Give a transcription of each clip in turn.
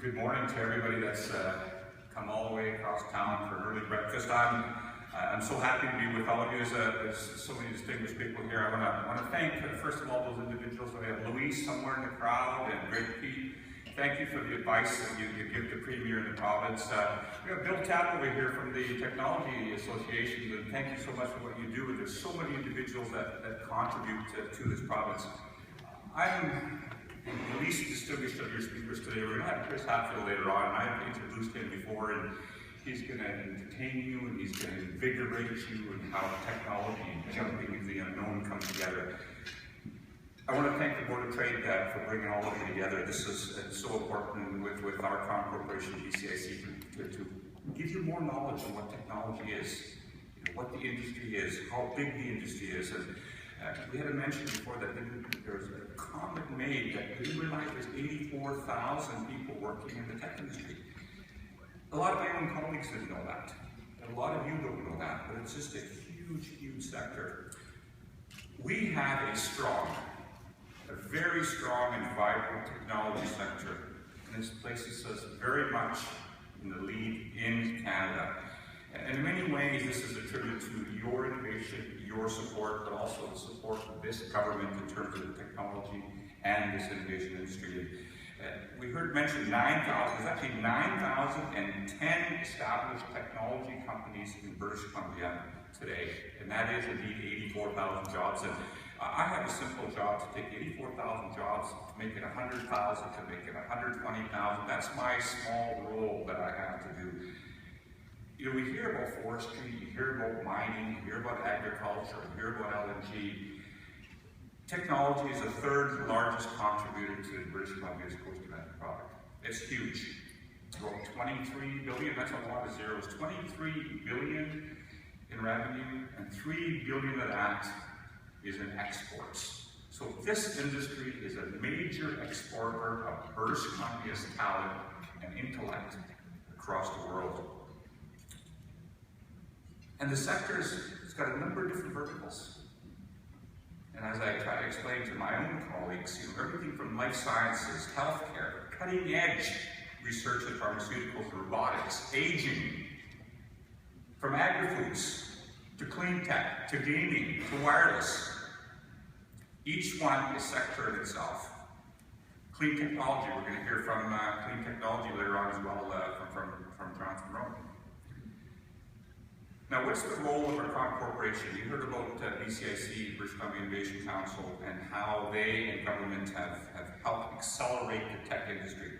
Good morning to everybody that's come all the way across town for an early breakfast. I'm so happy to be with all of you. There's so many distinguished people here. I want to thank, first of all, those individuals. We have Luis somewhere in the crowd and Greg Pete. Thank you for the advice that you give the Premier in the province. We have Bill Tapp over here from the Technology Association, and thank you so much for what you do. And there's so many individuals that contribute to this province. I'm the least distinguished of your speakers today. We're going to have Chris Hatfield later on, and I've introduced him before, and he's going to entertain you, and he's going to invigorate you, and how technology and jumping into the unknown come together. I want to thank the Board of Trade for bringing all of you together. This is so important with our corporation, BCIC, to give you more knowledge on what technology is, what the industry is, how big the industry is. And we had a mention before that there's a comment made that we realize there's 84,000 people working in the tech industry. A lot of my own colleagues didn't know that. And a lot of you don't know that, but it's just a huge, huge sector. We have a very strong and vibrant technology sector, and this places us very much in the lead in Canada. And in many ways, this is attributed to your innovation, your support, but also the support of this government in terms of the technology and this innovation industry. We heard mentioned 9,000, there's actually 9,010 established technology companies in British Columbia today, and that is indeed 84,000 jobs. And I have a simple job to take 84,000 jobs, to make it 100,000, to make it 120,000. That's my small role that I have to do. You know, we hear about forestry, you hear about mining, you hear about agriculture, you hear about LNG. Technology is the third largest contributor to British Columbia's gross domestic product. It's huge. It's about 23 billion, that's a lot of zeros. 23 billion in revenue, and 3 billion of that is in exports. So this industry is a major exporter of British Columbia's talent and intellect across the world. And the sector's got a number of different verticals. And as I try to explain to my own colleagues, everything from life sciences, healthcare, cutting edge research in pharmaceuticals, robotics, aging, from agri-foods to clean tech, to gaming, to wireless. Each one is sector in itself. Clean technology, we're going to hear from Clean Technology later on as well from Jonathan Rowe. Now, what's the role of our corporation? You heard about BCIC, British Columbia Innovation Council, and how they and government have helped accelerate the tech industry.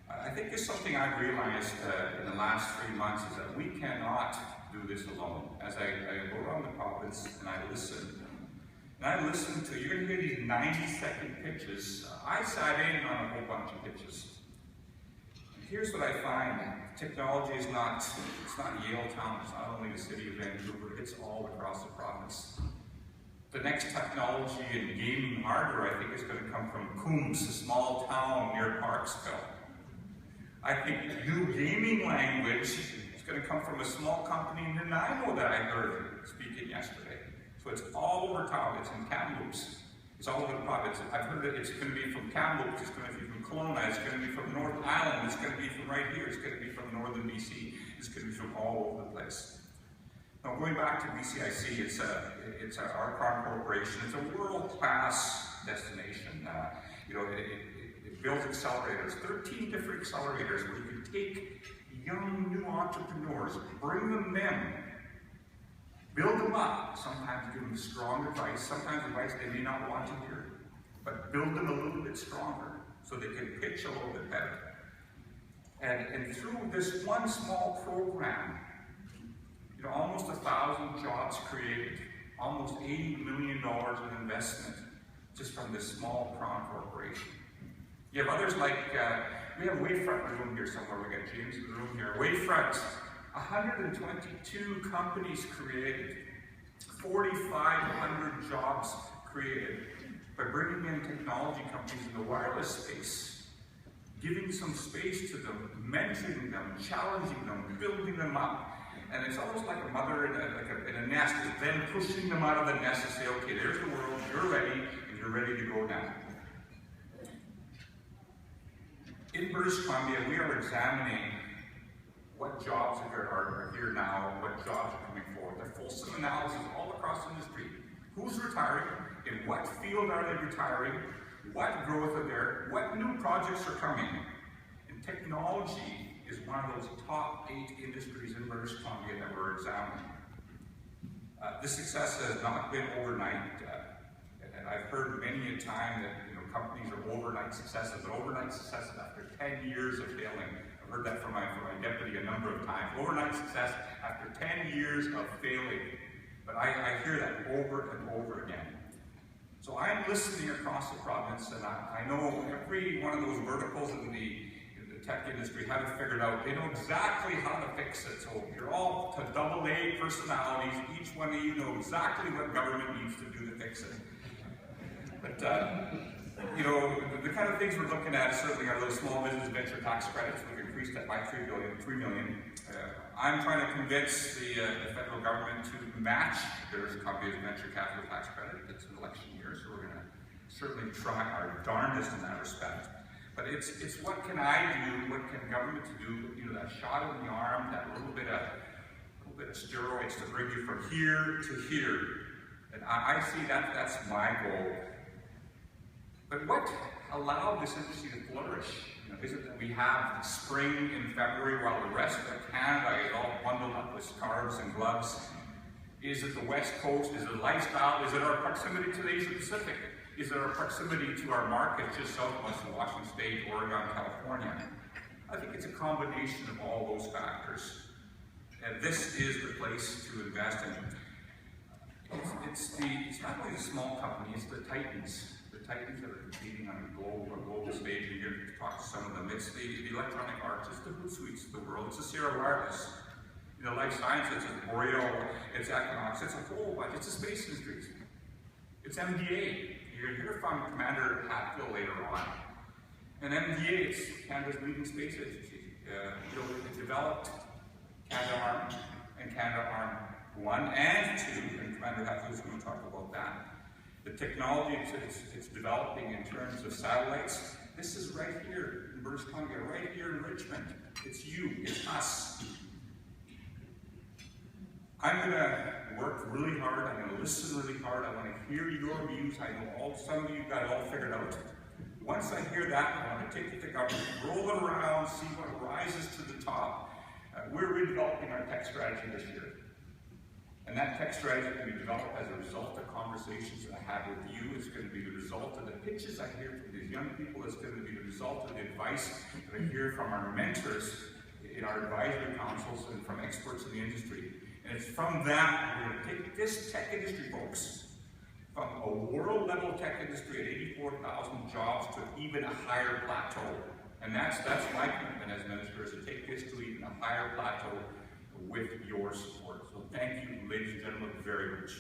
I think it's something I've realized in the last 3 months is that we cannot do this alone. As I go around the province and I listen to, you're going to hear these 90-second pitches. I sat in on a whole bunch of pitches. Here's what I find. Technology is it's not Yaletown, it's not only the city of Vancouver, it's all across the province. The next technology in gaming hardware, I think, is going to come from Coombs, a small town near Parksville. I think new gaming language is going to come from a small company in Nanaimo that I heard speaking yesterday. So it's all over town, it's in Kamloops. It's all over the province. I've heard that it's going to be from Kamloops, it's going to be from Kelowna, it's going to be from North Island, it's going to be from right here, it's going to be from northern BC, it's going to be from all over the place. Now, going back to BCIC, it's our corporation. It's a world-class destination. It builds accelerators, 13 different accelerators where you can take young new entrepreneurs, bring them in, build them up, sometimes give them strong advice, sometimes advice they may not want to hear, but build them a little bit stronger so they can pitch a little bit better. And through this one small program, almost 1,000 jobs created, almost $80 million in investment just from this small Crown corporation. You have others like, we have Wavefront in the room here somewhere, we got James in the room here. Wavefront, 122 companies created, 4,500 jobs created by bringing in technology companies in the wireless space, giving some space to them, mentoring them, challenging them, building them up. And it's almost like a mother in a nest, is then pushing them out of the nest and say, okay, there's the world, you're ready, and you're ready to go now. In British Columbia, we are examining what jobs are here now, what jobs are coming forward. They're fulsome analysis all across industry. Who's retiring? In what field are they retiring? What growth are there? What new projects are coming? And technology is one of those top 8 industries in British Columbia that we're examining. This success has not been overnight, and I've heard many a time that companies are overnight successes, but overnight successes after 10 years of failing. I've heard that from my deputy a number of times. Overnight success after 10 years of failing. But I hear that over and over again. So I'm listening across the province, and I know every one of those verticals in the tech industry have it figured out. They know exactly how to fix it. So you're all to AA personalities. Each one of you know exactly what government needs to do to fix it. But the kind of things we're looking at certainly are those small business venture tax credits. We've increased that by $3 million. I'm trying to convince the federal government to match British Columbia's venture capital tax credit. It's an election year, so we're going to certainly try our darndest in that respect. But it's what can I do, what can government do, that shot in the arm, that little bit of steroids to bring you from here to here. And I see that's my goal. But what allowed this industry to flourish? Is it that we have spring in February while the rest of Canada is all bundled up with scarves and gloves? Is it the West Coast? Is it lifestyle? Is it our proximity to the Asia Pacific? Is it our proximity to our markets just southwest of Washington State, Oregon, California? I think it's a combination of all those factors. And this is the place to invest in. It's not only the small companies, it's the titans that are competing on a global stage. You're going to talk to some of them. It's the Electronic Arts, it's the Hootsuites of the world, it's the Sierra Wireless, life sciences, it's Boreal, it's Equinox, it's a whole bunch, it's the space industries. It's MDA. You're going to hear from Commander Hatfield later on. And MDA is Canada's leading space agency. It developed Canadarm and Canadarm1 and 2, and Commander Hatfield's going to talk about that. The technology it's developing in terms of satellites, this is right here in British Columbia, right here in Richmond. It's you, it's us. I'm going to work really hard, I'm going to listen really hard, I want to hear your views. I know some of you got it all figured out. Once I hear that, I want to take it to government, roll it around, see what rises to the top. We're redeveloping our tech strategy this year. And that tech strategy can be developed as a result of conversations that I have with you. It's going to be the result of the pitches I hear from these young people. It's going to be the result of the advice that I hear from our mentors in our advisory councils and from experts in the industry. And it's from that we're going to take this tech industry, folks, from a world-level tech industry at 84,000 jobs to even a higher plateau. And that's my commitment as minister, is to take this to even a higher plateau with your support. So thank you, ladies and gentlemen, very much.